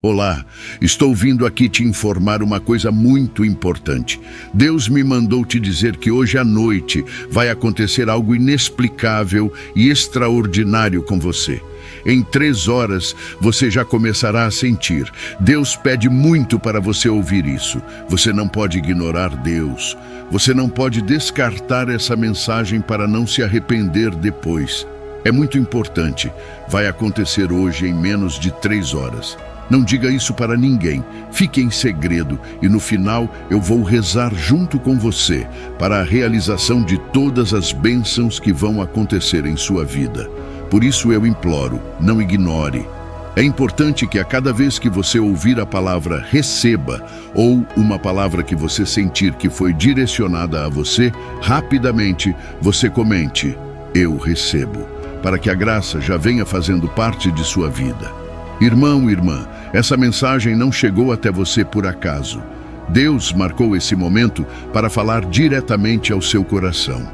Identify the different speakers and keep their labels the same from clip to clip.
Speaker 1: Olá, estou vindo aqui te informar uma coisa muito importante. Deus me mandou te dizer que hoje à noite vai acontecer algo inexplicável e extraordinário com você. Em 3 horas, você já começará a sentir. Deus pede muito para você ouvir isso. Você não pode ignorar Deus. Você não pode descartar essa mensagem para não se arrepender depois. É muito importante. Vai acontecer hoje em menos de 3 horas. Não diga isso para ninguém, fique em segredo e no final eu vou rezar junto com você para a realização de todas as bênçãos que vão acontecer em sua vida. Por isso eu imploro, não ignore. É importante que a cada vez que você ouvir a palavra receba ou uma palavra que você sentir que foi direcionada a você, rapidamente você comente, eu recebo, para que a graça já venha fazendo parte de sua vida. Irmão, irmã, essa mensagem não chegou até você por acaso. Deus marcou esse momento para falar diretamente ao seu coração.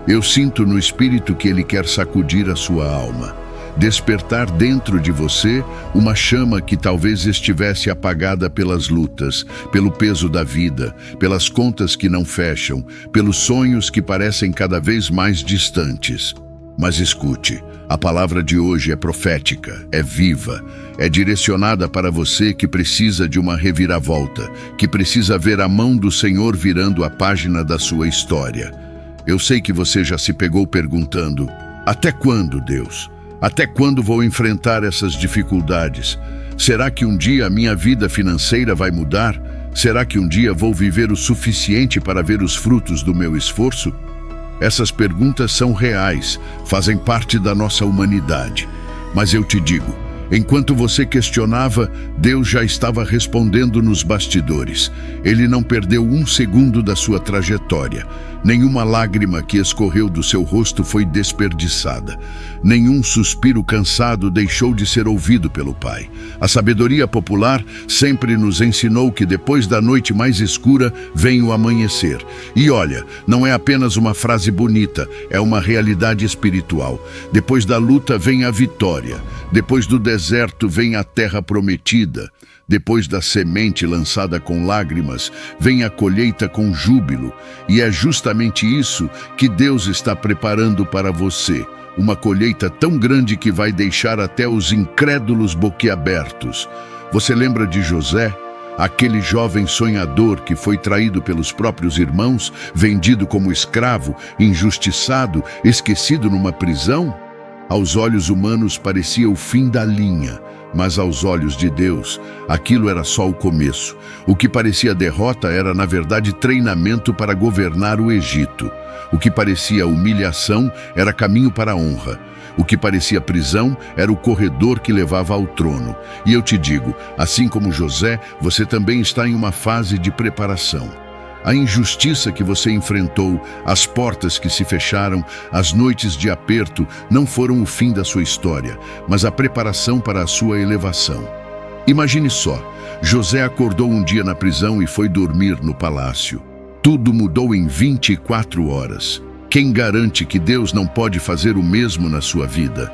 Speaker 1: Eu sinto no Espírito que Ele quer sacudir a sua alma, despertar dentro de você uma chama que talvez estivesse apagada pelas lutas, pelo peso da vida, pelas contas que não fecham, pelos sonhos que parecem cada vez mais distantes. Mas escute, a palavra de hoje é profética, é viva, é direcionada para você que precisa de uma reviravolta, que precisa ver a mão do Senhor virando a página da sua história. Eu sei que você já se pegou perguntando, até quando, Deus? Até quando vou enfrentar essas dificuldades? Será que um dia a minha vida financeira vai mudar? Será que um dia vou viver o suficiente para ver os frutos do meu esforço? Essas perguntas são reais, fazem parte da nossa humanidade. Mas eu te digo, enquanto você questionava, Deus já estava respondendo nos bastidores. Ele não perdeu 1 segundo da sua trajetória. Nenhuma lágrima que escorreu do seu rosto foi desperdiçada. Nenhum suspiro cansado deixou de ser ouvido pelo Pai. A sabedoria popular sempre nos ensinou que depois da noite mais escura vem o amanhecer. E olha, não é apenas uma frase bonita, é uma realidade espiritual. Depois da luta vem a vitória. Depois do deserto vem a terra prometida. Depois da semente lançada com lágrimas, vem a colheita com júbilo. E é justamente isso que Deus está preparando para você. Uma colheita tão grande que vai deixar até os incrédulos boquiabertos. Você lembra de José? Aquele jovem sonhador que foi traído pelos próprios irmãos, vendido como escravo, injustiçado, esquecido numa prisão? Aos olhos humanos parecia o fim da linha, mas aos olhos de Deus, aquilo era só o começo. O que parecia derrota era, na verdade, treinamento para governar o Egito. O que parecia humilhação era caminho para a honra. O que parecia prisão era o corredor que levava ao trono. E eu te digo, assim como José, você também está em uma fase de preparação. A injustiça que você enfrentou, as portas que se fecharam, as noites de aperto não foram o fim da sua história, mas a preparação para a sua elevação. Imagine só, José acordou um dia na prisão e foi dormir no palácio. Tudo mudou em 24 horas. Quem garante que Deus não pode fazer o mesmo na sua vida?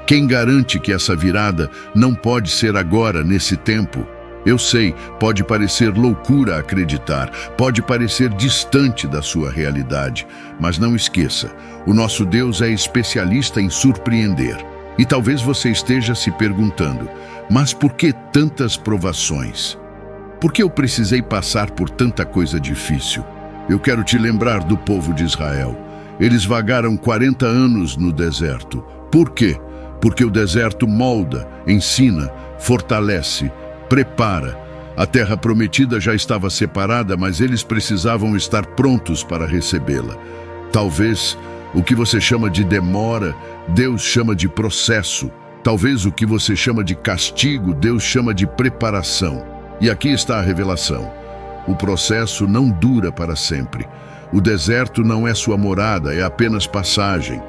Speaker 1: Quem garante que essa virada não pode ser agora, nesse tempo? Eu sei, pode parecer loucura acreditar, pode parecer distante da sua realidade, mas não esqueça, o nosso Deus é especialista em surpreender. E talvez você esteja se perguntando, mas por que tantas provações? Por que eu precisei passar por tanta coisa difícil? Eu quero te lembrar do povo de Israel. Eles vagaram 40 anos no deserto. Por quê? Porque o deserto molda, ensina, fortalece, prepara. A terra prometida já estava separada, mas eles precisavam estar prontos para recebê-la. Talvez o que você chama de demora, Deus chama de processo. Talvez o que você chama de castigo, Deus chama de preparação. E aqui está a revelação. O processo não dura para sempre. O deserto não é sua morada, é apenas passagem.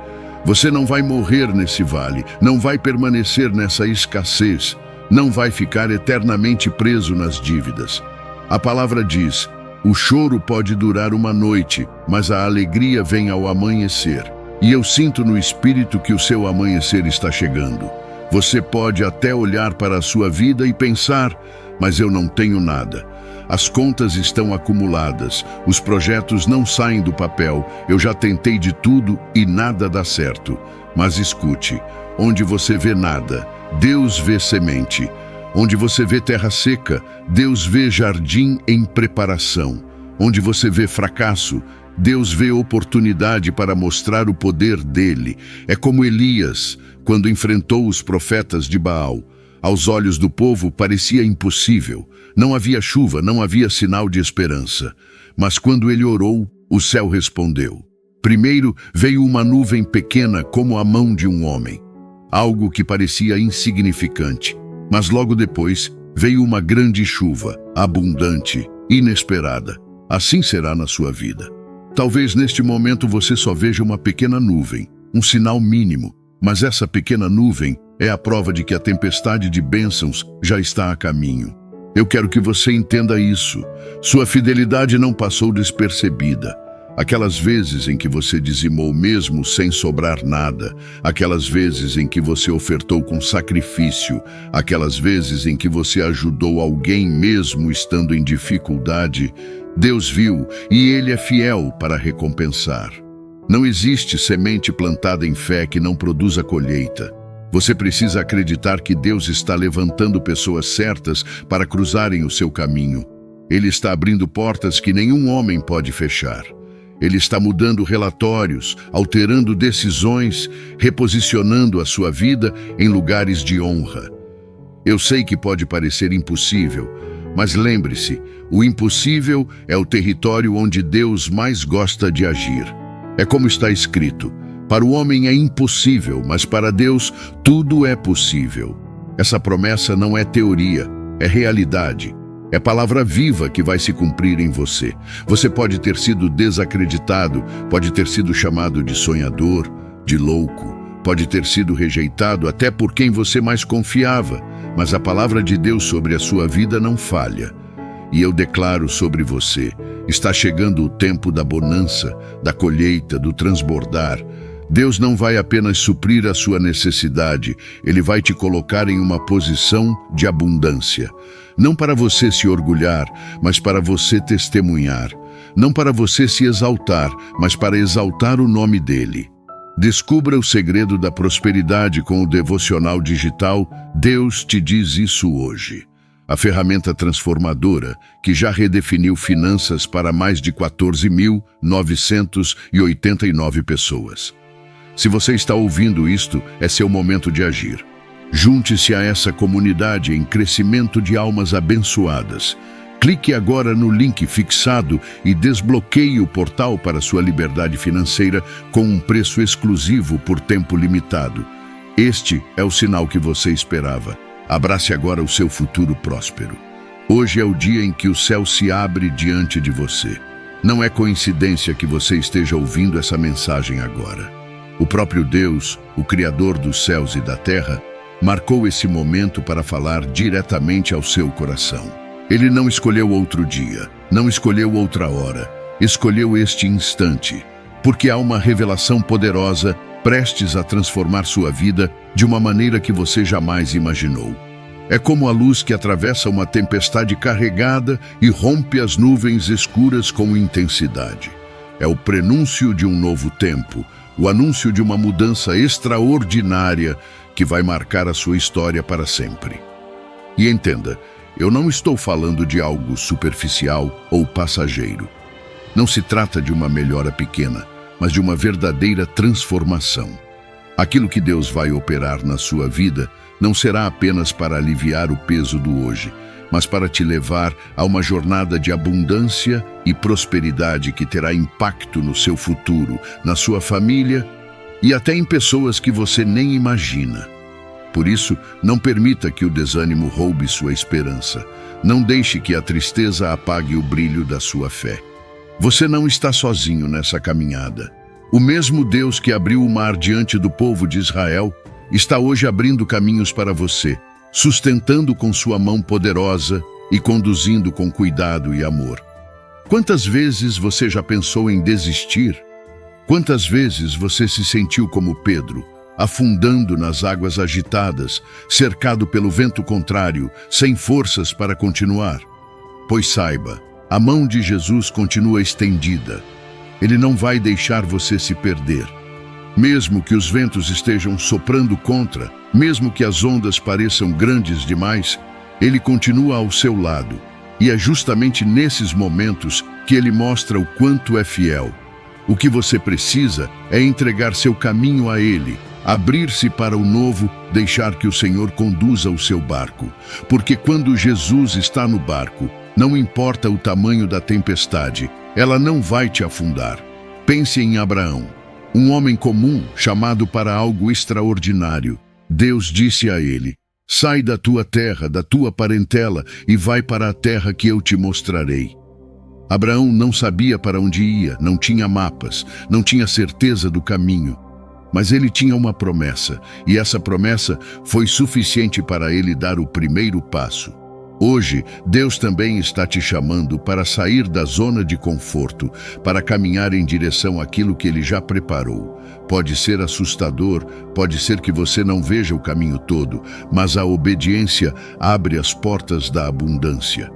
Speaker 1: Você não vai morrer nesse vale, não vai permanecer nessa escassez. Não vai ficar eternamente preso nas dívidas. A palavra diz, o choro pode durar uma noite, mas a alegria vem ao amanhecer. E eu sinto no Espírito que o seu amanhecer está chegando. Você pode até olhar para a sua vida e pensar, mas eu não tenho nada. As contas estão acumuladas, os projetos não saem do papel, eu já tentei de tudo e nada dá certo. Mas escute, onde você vê nada, Deus vê semente. Onde você vê terra seca, Deus vê jardim em preparação. Onde você vê fracasso, Deus vê oportunidade para mostrar o poder dele. É como Elias, quando enfrentou os profetas de Baal. Aos olhos do povo parecia impossível. Não havia chuva, não havia sinal de esperança. Mas quando ele orou, o céu respondeu. Primeiro veio uma nuvem pequena como a mão de um homem. Algo que parecia insignificante. Mas logo depois veio uma grande chuva, abundante, inesperada. Assim será na sua vida. Talvez neste momento você só veja uma pequena nuvem, um sinal mínimo, mas essa pequena nuvem é a prova de que a tempestade de bênçãos já está a caminho. Eu quero que você entenda isso. Sua fidelidade não passou despercebida. Aquelas vezes em que você dizimou mesmo sem sobrar nada, aquelas vezes em que você ofertou com sacrifício, aquelas vezes em que você ajudou alguém mesmo estando em dificuldade, Deus viu e Ele é fiel para recompensar. Não existe semente plantada em fé que não produza colheita. Você precisa acreditar que Deus está levantando pessoas certas para cruzarem o seu caminho. Ele está abrindo portas que nenhum homem pode fechar. Ele está mudando relatórios, alterando decisões, reposicionando a sua vida em lugares de honra. Eu sei que pode parecer impossível, mas lembre-se, o impossível é o território onde Deus mais gosta de agir. É como está escrito, para o homem é impossível, mas para Deus tudo é possível. Essa promessa não é teoria, é realidade. É palavra viva que vai se cumprir em você. Você pode ter sido desacreditado, pode ter sido chamado de sonhador, de louco, pode ter sido rejeitado até por quem você mais confiava, mas a palavra de Deus sobre a sua vida não falha. E eu declaro sobre você, está chegando o tempo da bonança, da colheita, do transbordar. Deus não vai apenas suprir a sua necessidade, Ele vai te colocar em uma posição de abundância. Não para você se orgulhar, mas para você testemunhar. Não para você se exaltar, mas para exaltar o nome dele. Descubra o segredo da prosperidade com o devocional digital Deus te diz isso hoje. A ferramenta transformadora que já redefiniu finanças para mais de 14.989 pessoas. Se você está ouvindo isto, é seu momento de agir. Junte-se a essa comunidade em crescimento de almas abençoadas. Clique agora no link fixado e desbloqueie o portal para sua liberdade financeira com um preço exclusivo por tempo limitado. Este é o sinal que você esperava. Abrace agora o seu futuro próspero. Hoje é o dia em que o céu se abre diante de você. Não é coincidência que você esteja ouvindo essa mensagem agora. O próprio Deus, o Criador dos céus e da terra, marcou esse momento para falar diretamente ao seu coração. Ele não escolheu outro dia, não escolheu outra hora, escolheu este instante, porque há uma revelação poderosa prestes a transformar sua vida de uma maneira que você jamais imaginou. É como a luz que atravessa uma tempestade carregada e rompe as nuvens escuras com intensidade. É o prenúncio de um novo tempo, o anúncio de uma mudança extraordinária que vai marcar a sua história para sempre. E entenda, eu não estou falando de algo superficial ou passageiro. Não se trata de uma melhora pequena, mas de uma verdadeira transformação. Aquilo que Deus vai operar na sua vida não será apenas para aliviar o peso do hoje, mas para te levar a uma jornada de abundância e prosperidade que terá impacto no seu futuro, na sua família e até em pessoas que você nem imagina. Por isso, não permita que o desânimo roube sua esperança. Não deixe que a tristeza apague o brilho da sua fé. Você não está sozinho nessa caminhada. O mesmo Deus que abriu o mar diante do povo de Israel está hoje abrindo caminhos para você, sustentando com sua mão poderosa e conduzindo com cuidado e amor. Quantas vezes você já pensou em desistir? Quantas vezes você se sentiu como Pedro, afundando nas águas agitadas, cercado pelo vento contrário, sem forças para continuar. Pois saiba, a mão de Jesus continua estendida. Ele não vai deixar você se perder. Mesmo que os ventos estejam soprando contra, mesmo que as ondas pareçam grandes demais, Ele continua ao seu lado. E é justamente nesses momentos que Ele mostra o quanto é fiel. O que você precisa é entregar seu caminho a Ele, abrir-se para o novo, deixar que o Senhor conduza o seu barco. Porque quando Jesus está no barco, não importa o tamanho da tempestade, ela não vai te afundar. Pense em Abraão, um homem comum chamado para algo extraordinário. Deus disse a ele: sai da tua terra, da tua parentela, e vai para a terra que eu te mostrarei. Abraão não sabia para onde ia, não tinha mapas, não tinha certeza do caminho. Mas ele tinha uma promessa, e essa promessa foi suficiente para ele dar o primeiro passo. Hoje, Deus também está te chamando para sair da zona de conforto, para caminhar em direção àquilo que Ele já preparou. Pode ser assustador, pode ser que você não veja o caminho todo, mas a obediência abre as portas da abundância.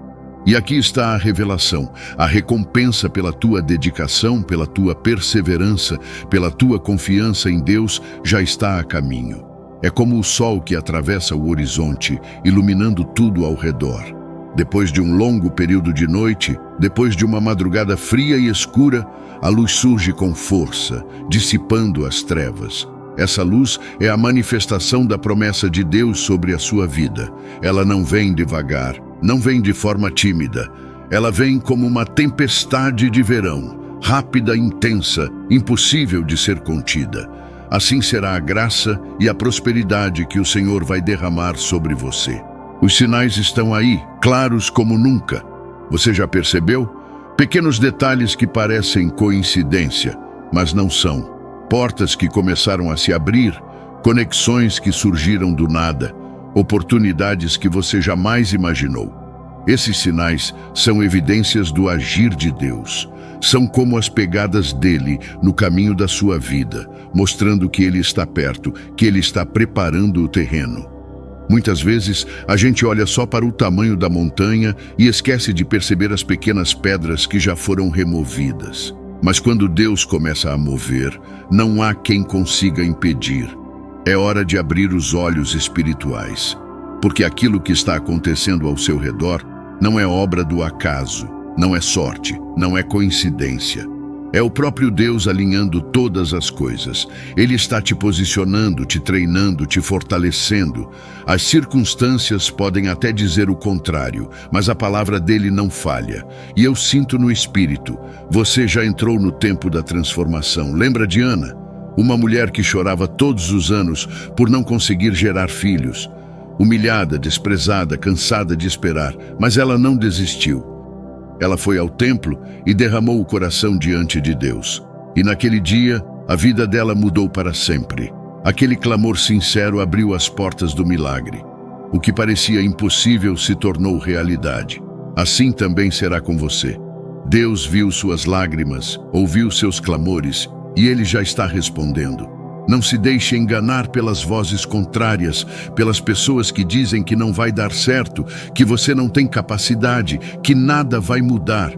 Speaker 1: E aqui está a revelação, a recompensa pela tua dedicação, pela tua perseverança, pela tua confiança em Deus já está a caminho. É como o sol que atravessa o horizonte, iluminando tudo ao redor. Depois de um longo período de noite, depois de uma madrugada fria e escura, a luz surge com força, dissipando as trevas. Essa luz é a manifestação da promessa de Deus sobre a sua vida. Ela não vem devagar, não vem de forma tímida. Ela vem como uma tempestade de verão, rápida e intensa, impossível de ser contida. Assim será a graça e a prosperidade que o Senhor vai derramar sobre você. Os sinais estão aí, claros como nunca. Você já percebeu? Pequenos detalhes que parecem coincidência, mas não são. Portas que começaram a se abrir, conexões que surgiram do nada, oportunidades que você jamais imaginou. Esses sinais são evidências do agir de Deus. São como as pegadas dele no caminho da sua vida, mostrando que ele está perto, que ele está preparando o terreno. Muitas vezes, a gente olha só para o tamanho da montanha e esquece de perceber as pequenas pedras que já foram removidas. Mas quando Deus começa a mover, não há quem consiga impedir. É hora de abrir os olhos espirituais, porque aquilo que está acontecendo ao seu redor não é obra do acaso. Não é sorte, não é coincidência. É o próprio Deus alinhando todas as coisas. Ele está te posicionando, te treinando, te fortalecendo. As circunstâncias podem até dizer o contrário, mas a palavra dele não falha. E eu sinto no espírito, você já entrou no tempo da transformação. Lembra de Ana? Uma mulher que chorava todos os anos por não conseguir gerar filhos. Humilhada, desprezada, cansada de esperar, mas ela não desistiu. Ela foi ao templo e derramou o coração diante de Deus. E naquele dia, a vida dela mudou para sempre. Aquele clamor sincero abriu as portas do milagre. O que parecia impossível se tornou realidade. Assim também será com você. Deus viu suas lágrimas, ouviu seus clamores, e Ele já está respondendo. Não se deixe enganar pelas vozes contrárias, pelas pessoas que dizem que não vai dar certo, que você não tem capacidade, que nada vai mudar.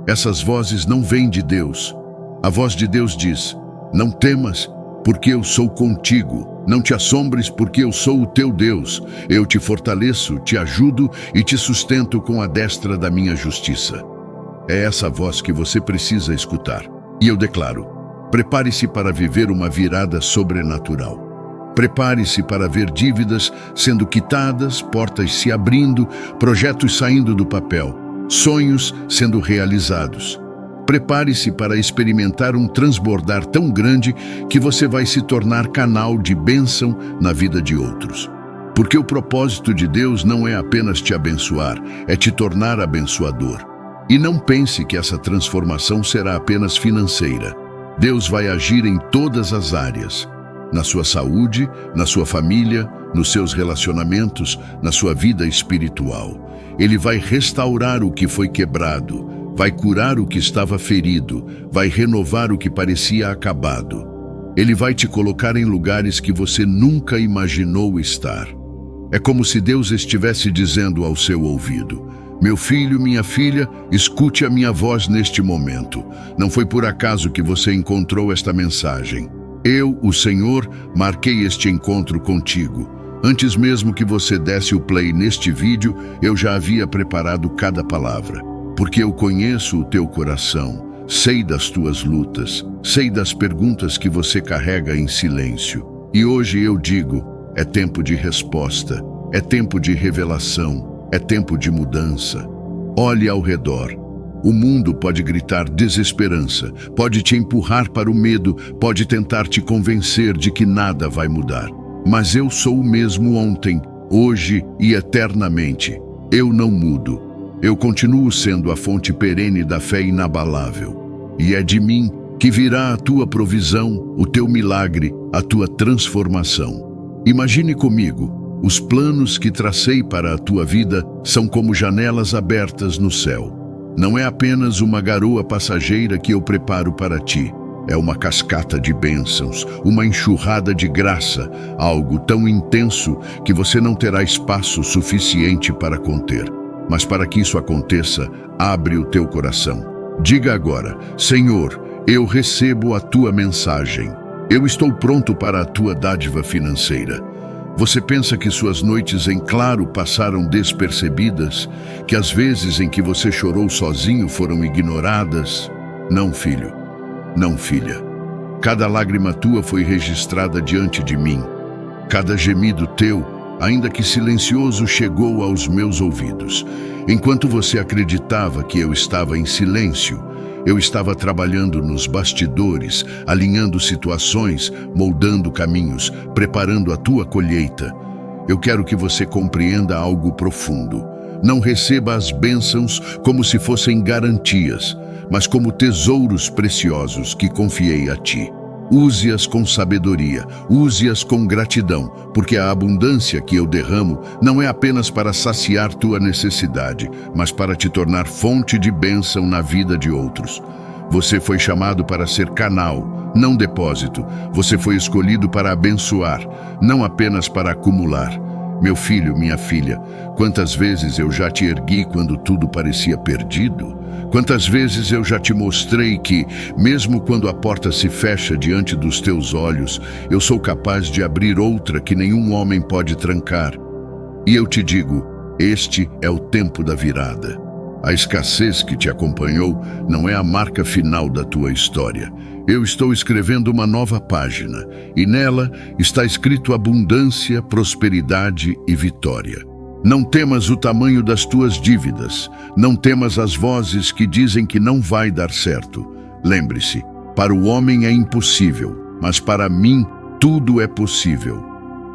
Speaker 1: Essas vozes não vêm de Deus. A voz de Deus diz: não temas, porque eu sou contigo. Não te assombres, porque eu sou o teu Deus. Eu te fortaleço, te ajudo e te sustento com a destra da minha justiça. É essa voz que você precisa escutar. E eu declaro: prepare-se para viver uma virada sobrenatural. Prepare-se para ver dívidas sendo quitadas, portas se abrindo, projetos saindo do papel, sonhos sendo realizados. Prepare-se para experimentar um transbordar tão grande que você vai se tornar canal de bênção na vida de outros. Porque o propósito de Deus não é apenas te abençoar, é te tornar abençoador. E não pense que essa transformação será apenas financeira. Deus vai agir em todas as áreas, na sua saúde, na sua família, nos seus relacionamentos, na sua vida espiritual. Ele vai restaurar o que foi quebrado, vai curar o que estava ferido, vai renovar o que parecia acabado. Ele vai te colocar em lugares que você nunca imaginou estar. É como se Deus estivesse dizendo ao seu ouvido: meu filho, minha filha, escute a minha voz neste momento. Não foi por acaso que você encontrou esta mensagem. Eu, o Senhor, marquei este encontro contigo. Antes mesmo que você desse o play neste vídeo, eu já havia preparado cada palavra. Porque eu conheço o teu coração, sei das tuas lutas, sei das perguntas que você carrega em silêncio. E hoje eu digo, é tempo de resposta, é tempo de revelação, é tempo de mudança. Olhe ao redor. O mundo pode gritar desesperança, pode te empurrar para o medo, pode tentar te convencer de que nada vai mudar. Mas eu sou o mesmo ontem, hoje e eternamente. Eu não mudo. Eu continuo sendo a fonte perene da fé inabalável. E é de mim que virá a tua provisão, o teu milagre, a tua transformação. Imagine comigo, os planos que tracei para a tua vida são como janelas abertas no céu. Não é apenas uma garoa passageira que eu preparo para ti. É uma cascata de bênçãos, uma enxurrada de graça, algo tão intenso que você não terá espaço suficiente para conter. Mas para que isso aconteça, abre o teu coração. Diga agora: Senhor, eu recebo a tua mensagem. Eu estou pronto para a tua dádiva financeira. Você pensa que suas noites em claro passaram despercebidas? Que as vezes em que você chorou sozinho foram ignoradas? Não, filho. Não, filha. Cada lágrima tua foi registrada diante de mim. Cada gemido teu, ainda que silencioso, chegou aos meus ouvidos. Enquanto você acreditava que eu estava em silêncio, eu estava trabalhando nos bastidores, alinhando situações, moldando caminhos, preparando a tua colheita. Eu quero que você compreenda algo profundo. Não receba as bênçãos como se fossem garantias, mas como tesouros preciosos que confiei a ti. Use-as com sabedoria, use-as com gratidão, porque a abundância que eu derramo não é apenas para saciar tua necessidade, mas para te tornar fonte de bênção na vida de outros. Você foi chamado para ser canal, não depósito. Você foi escolhido para abençoar, não apenas para acumular. Meu filho, minha filha, quantas vezes eu já te ergui quando tudo parecia perdido? Quantas vezes eu já te mostrei que, mesmo quando a porta se fecha diante dos teus olhos, eu sou capaz de abrir outra que nenhum homem pode trancar. E eu te digo, este é o tempo da virada. A escassez que te acompanhou não é a marca final da tua história. Eu estou escrevendo uma nova página, e nela está escrito abundância, prosperidade e vitória. Não temas o tamanho das tuas dívidas, não temas as vozes que dizem que não vai dar certo. Lembre-se, para o homem é impossível, mas para mim tudo é possível.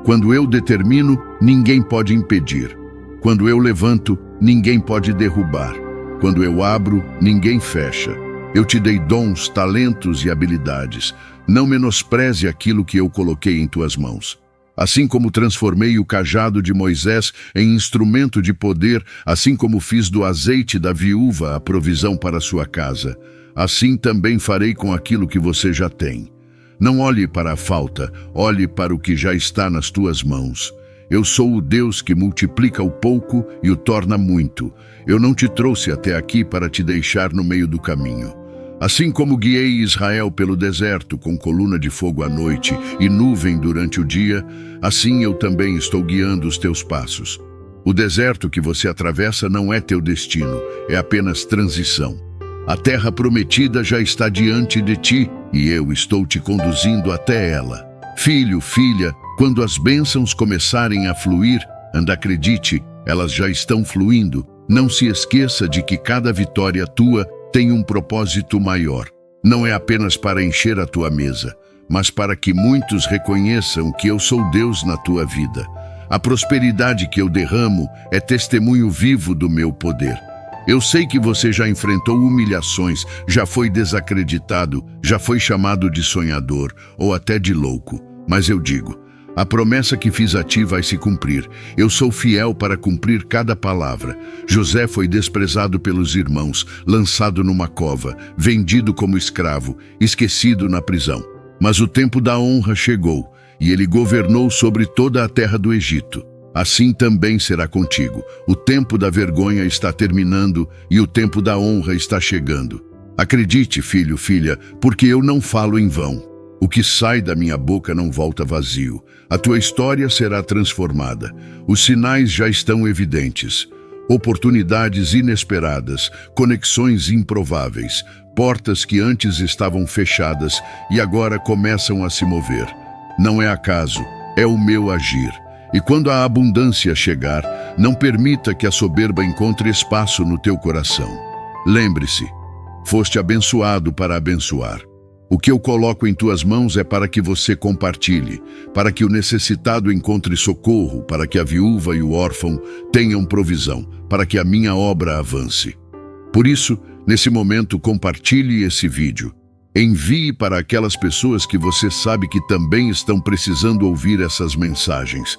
Speaker 1: Quando eu determino, ninguém pode impedir. Quando eu levanto, ninguém pode derrubar. Quando eu abro, ninguém fecha. Eu te dei dons, talentos e habilidades. Não menospreze aquilo que eu coloquei em tuas mãos. Assim como transformei o cajado de Moisés em instrumento de poder, assim como fiz do azeite da viúva a provisão para sua casa, assim também farei com aquilo que você já tem. Não olhe para a falta, olhe para o que já está nas tuas mãos. Eu sou o Deus que multiplica o pouco e o torna muito. Eu não te trouxe até aqui para te deixar no meio do caminho. Assim como guiei Israel pelo deserto com coluna de fogo à noite e nuvem durante o dia, assim eu também estou guiando os teus passos. O deserto que você atravessa não é teu destino, é apenas transição. A terra prometida já está diante de ti e eu estou te conduzindo até ela. Filho, filha, quando as bênçãos começarem a fluir, acredite, elas já estão fluindo. Não se esqueça de que cada vitória tua tem um propósito maior. Não é apenas para encher a tua mesa, mas para que muitos reconheçam que eu sou Deus na tua vida. A prosperidade que eu derramo é testemunho vivo do meu poder. Eu sei que você já enfrentou humilhações, já foi desacreditado, já foi chamado de sonhador ou até de louco. Mas eu digo, a promessa que fiz a ti vai se cumprir. Eu sou fiel para cumprir cada palavra. José foi desprezado pelos irmãos, lançado numa cova, vendido como escravo, esquecido na prisão. Mas o tempo da honra chegou, e ele governou sobre toda a terra do Egito. Assim também será contigo. O tempo da vergonha está terminando e o tempo da honra está chegando. Acredite, filho, filha, porque eu não falo em vão. O que sai da minha boca não volta vazio. A tua história será transformada. Os sinais já estão evidentes. Oportunidades inesperadas, conexões improváveis, portas que antes estavam fechadas e agora começam a se mover. Não é acaso, é o meu agir. E quando a abundância chegar, não permita que a soberba encontre espaço no teu coração. Lembre-se, foste abençoado para abençoar. O que eu coloco em tuas mãos é para que você compartilhe, para que o necessitado encontre socorro, para que a viúva e o órfão tenham provisão, para que a minha obra avance. Por isso, nesse momento, compartilhe esse vídeo. Envie para aquelas pessoas que você sabe que também estão precisando ouvir essas mensagens.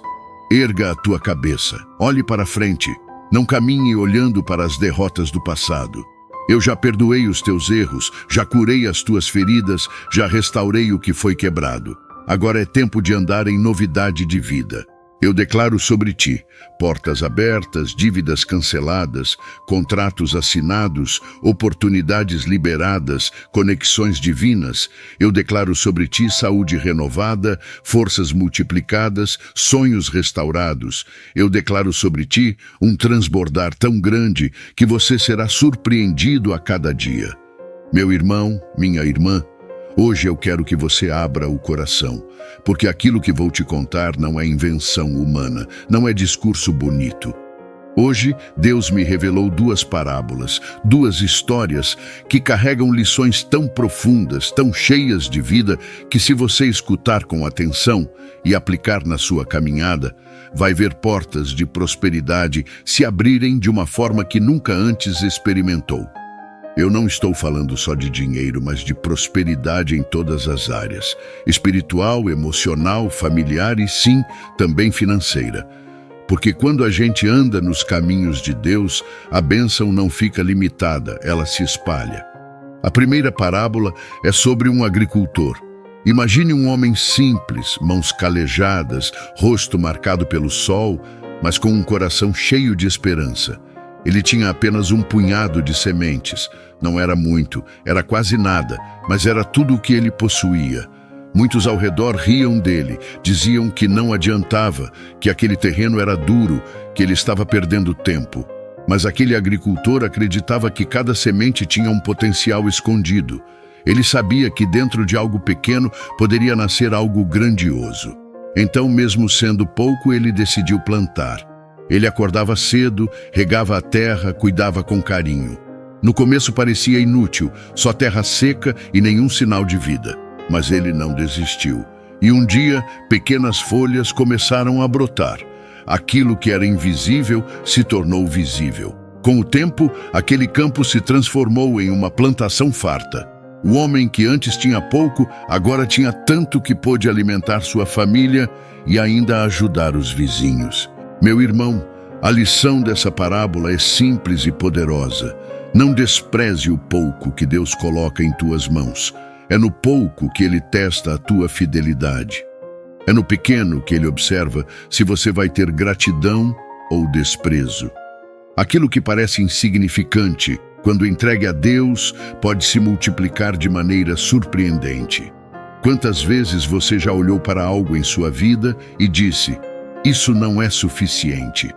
Speaker 1: Erga a tua cabeça, olhe para frente, não caminhe olhando para as derrotas do passado. Eu já perdoei os teus erros, já curei as tuas feridas, já restaurei o que foi quebrado. Agora é tempo de andar em novidade de vida. Eu declaro sobre ti portas abertas, dívidas canceladas, contratos assinados, oportunidades liberadas, conexões divinas. Eu declaro sobre ti saúde renovada, forças multiplicadas, sonhos restaurados. Eu declaro sobre ti um transbordar tão grande que você será surpreendido a cada dia. Meu irmão, minha irmã, hoje eu quero que você abra o coração, porque aquilo que vou te contar não é invenção humana, não é discurso bonito. Hoje, Deus me revelou duas parábolas, duas histórias que carregam lições tão profundas, tão cheias de vida, que se você escutar com atenção e aplicar na sua caminhada, vai ver portas de prosperidade se abrirem de uma forma que nunca antes experimentou. Eu não estou falando só de dinheiro, mas de prosperidade em todas as áreas. Espiritual, emocional, familiar e, sim, também financeira. Porque quando a gente anda nos caminhos de Deus, a bênção não fica limitada, ela se espalha. A primeira parábola é sobre um agricultor. Imagine um homem simples, mãos calejadas, rosto marcado pelo sol, mas com um coração cheio de esperança. Ele tinha apenas um punhado de sementes. Não era muito, era quase nada, mas era tudo o que ele possuía. Muitos ao redor riam dele, diziam que não adiantava, que aquele terreno era duro, que ele estava perdendo tempo. Mas aquele agricultor acreditava que cada semente tinha um potencial escondido. Ele sabia que dentro de algo pequeno poderia nascer algo grandioso. Então, mesmo sendo pouco, ele decidiu plantar. Ele acordava cedo, regava a terra, cuidava com carinho. No começo parecia inútil, só terra seca e nenhum sinal de vida. Mas ele não desistiu. E um dia, pequenas folhas começaram a brotar. Aquilo que era invisível se tornou visível. Com o tempo, aquele campo se transformou em uma plantação farta. O homem que antes tinha pouco, agora tinha tanto que pôde alimentar sua família e ainda ajudar os vizinhos. Meu irmão, a lição dessa parábola é simples e poderosa. Não despreze o pouco que Deus coloca em tuas mãos. É no pouco que Ele testa a tua fidelidade. É no pequeno que Ele observa se você vai ter gratidão ou desprezo. Aquilo que parece insignificante, quando entregue a Deus, pode se multiplicar de maneira surpreendente. Quantas vezes você já olhou para algo em sua vida e disse: "Isso não é suficiente"?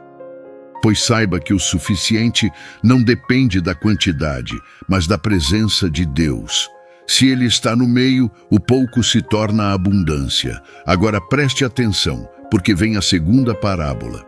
Speaker 1: Pois saiba que o suficiente não depende da quantidade, mas da presença de Deus. Se Ele está no meio, o pouco se torna abundância. Agora preste atenção, porque vem a segunda parábola.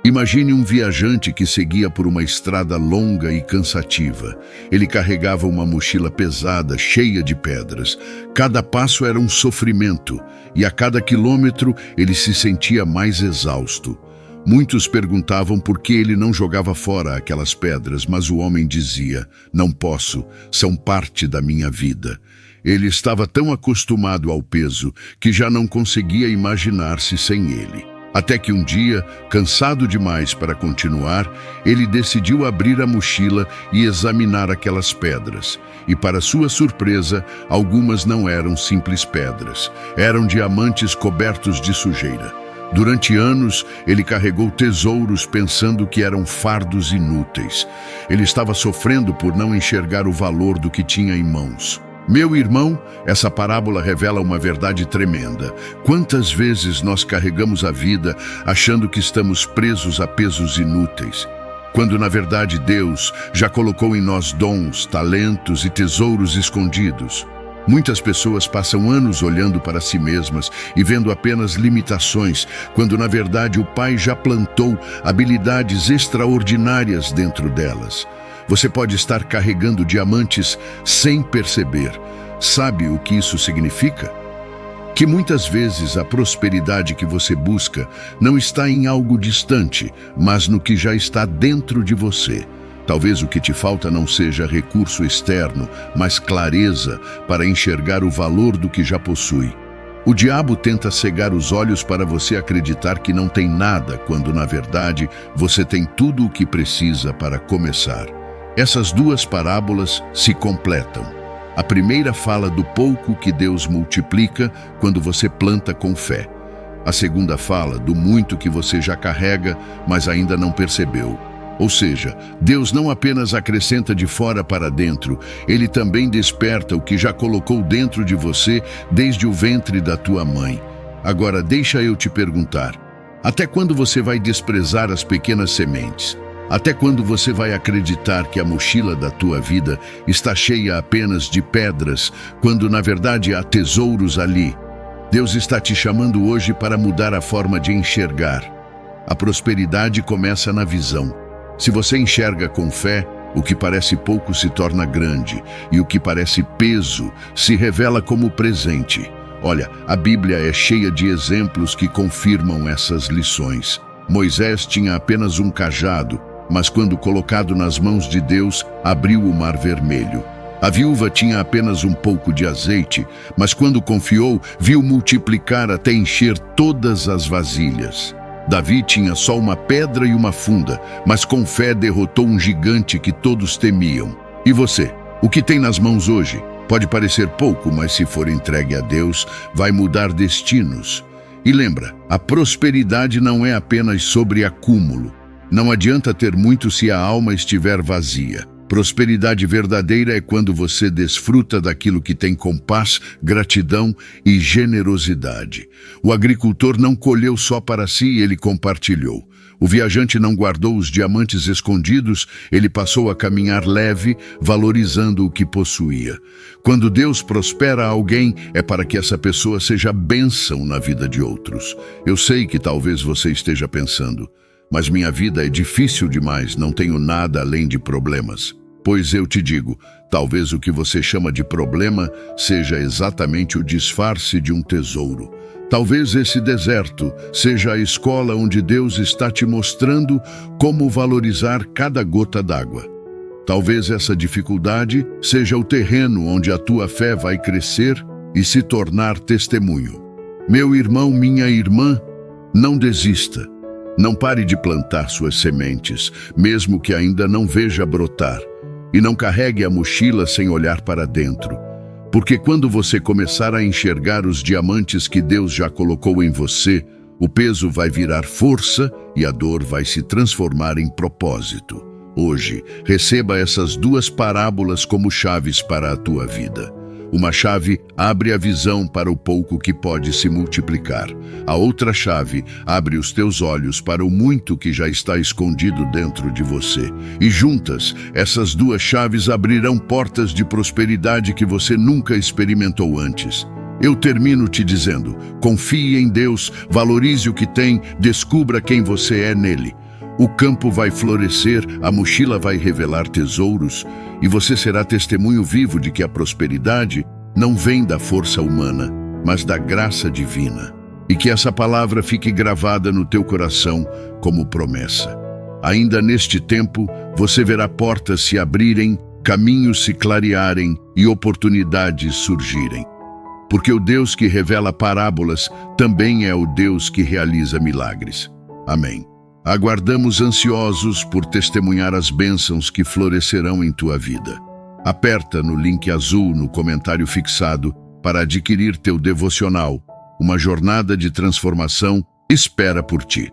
Speaker 1: Imagine um viajante que seguia por uma estrada longa e cansativa. Ele carregava uma mochila pesada, cheia de pedras. Cada passo era um sofrimento, e a cada quilômetro ele se sentia mais exausto. Muitos perguntavam por que ele não jogava fora aquelas pedras, mas o homem dizia: "Não posso, são parte da minha vida". Ele estava tão acostumado ao peso que já não conseguia imaginar-se sem ele. Até que um dia, cansado demais para continuar, ele decidiu abrir a mochila e examinar aquelas pedras. E para sua surpresa, algumas não eram simples pedras. Eram diamantes cobertos de sujeira. Durante anos, ele carregou tesouros pensando que eram fardos inúteis. Ele estava sofrendo por não enxergar o valor do que tinha em mãos. Meu irmão, essa parábola revela uma verdade tremenda. Quantas vezes nós carregamos a vida achando que estamos presos a pesos inúteis, quando na verdade Deus já colocou em nós dons, talentos e tesouros escondidos. Muitas pessoas passam anos olhando para si mesmas e vendo apenas limitações, quando na verdade o Pai já plantou habilidades extraordinárias dentro delas. Você pode estar carregando diamantes sem perceber. Sabe o que isso significa? Que muitas vezes a prosperidade que você busca não está em algo distante, mas no que já está dentro de você. Talvez o que te falta não seja recurso externo, mas clareza para enxergar o valor do que já possui. O diabo tenta cegar os olhos para você acreditar que não tem nada, quando na verdade você tem tudo o que precisa para começar. Essas duas parábolas se completam. A primeira fala do pouco que Deus multiplica quando você planta com fé. A segunda fala do muito que você já carrega, mas ainda não percebeu. Ou seja, Deus não apenas acrescenta de fora para dentro, Ele também desperta o que já colocou dentro de você desde o ventre da tua mãe. Agora deixa eu te perguntar, até quando você vai desprezar as pequenas sementes? Até quando você vai acreditar que a mochila da tua vida está cheia apenas de pedras, quando na verdade há tesouros ali? Deus está te chamando hoje para mudar a forma de enxergar. A prosperidade começa na visão. Se você enxerga com fé, o que parece pouco se torna grande, e o que parece peso se revela como presente. Olha, a Bíblia é cheia de exemplos que confirmam essas lições. Moisés tinha apenas um cajado, mas quando colocado nas mãos de Deus, abriu o Mar Vermelho. A viúva tinha apenas um pouco de azeite, mas quando confiou, viu multiplicar até encher todas as vasilhas. Davi tinha só uma pedra e uma funda, mas com fé derrotou um gigante que todos temiam. E você? O que tem nas mãos hoje? Pode parecer pouco, mas se for entregue a Deus, vai mudar destinos. E lembra, a prosperidade não é apenas sobre acúmulo. Não adianta ter muito se a alma estiver vazia. Prosperidade verdadeira é quando você desfruta daquilo que tem com paz, gratidão e generosidade. O agricultor não colheu só para si, ele compartilhou. O viajante não guardou os diamantes escondidos, ele passou a caminhar leve, valorizando o que possuía. Quando Deus prospera alguém, é para que essa pessoa seja bênção na vida de outros. Eu sei que talvez você esteja pensando, mas minha vida é difícil demais, não tenho nada além de problemas. Pois eu te digo, talvez o que você chama de problema seja exatamente o disfarce de um tesouro. Talvez esse deserto seja a escola onde Deus está te mostrando como valorizar cada gota d'água. Talvez essa dificuldade seja o terreno onde a tua fé vai crescer e se tornar testemunho. Meu irmão, minha irmã, não desista. Não pare de plantar suas sementes, mesmo que ainda não veja brotar. E não carregue a mochila sem olhar para dentro. Porque quando você começar a enxergar os diamantes que Deus já colocou em você, o peso vai virar força e a dor vai se transformar em propósito. Hoje, receba essas duas parábolas como chaves para a tua vida. Uma chave abre a visão para o pouco que pode se multiplicar. A outra chave abre os teus olhos para o muito que já está escondido dentro de você. E juntas, essas duas chaves abrirão portas de prosperidade que você nunca experimentou antes. Eu termino te dizendo, confie em Deus, valorize o que tem, descubra quem você é nele. O campo vai florescer, a mochila vai revelar tesouros, e você será testemunho vivo de que a prosperidade não vem da força humana, mas da graça divina. E que essa palavra fique gravada no teu coração como promessa. Ainda neste tempo, você verá portas se abrirem, caminhos se clarearem e oportunidades surgirem. porque o Deus que revela parábolas também é o Deus que realiza milagres. Amém. Aguardamos ansiosos por testemunhar as bênçãos que florescerão em tua vida. Aperta no link azul no comentário fixado para adquirir teu devocional. Uma jornada de transformação espera por ti.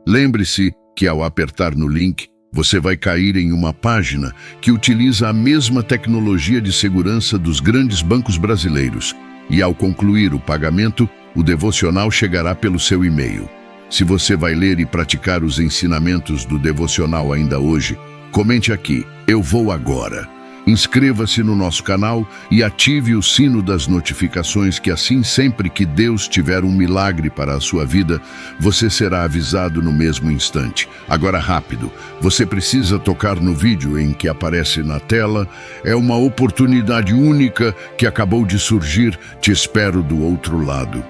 Speaker 1: Lembre-se que ao apertar no link, você vai cair em uma página que utiliza a mesma tecnologia de segurança dos grandes bancos brasileiros. E ao concluir o pagamento, o devocional chegará pelo seu e-mail. Se você vai ler e praticar os ensinamentos do devocional ainda hoje, comente aqui, eu vou agora. Inscreva-se no nosso canal e ative o sino das notificações que assim sempre que Deus tiver um milagre para a sua vida, você será avisado no mesmo instante. Agora rápido, você precisa tocar no vídeo em que aparece na tela. É uma oportunidade única que acabou de surgir, te espero do outro lado.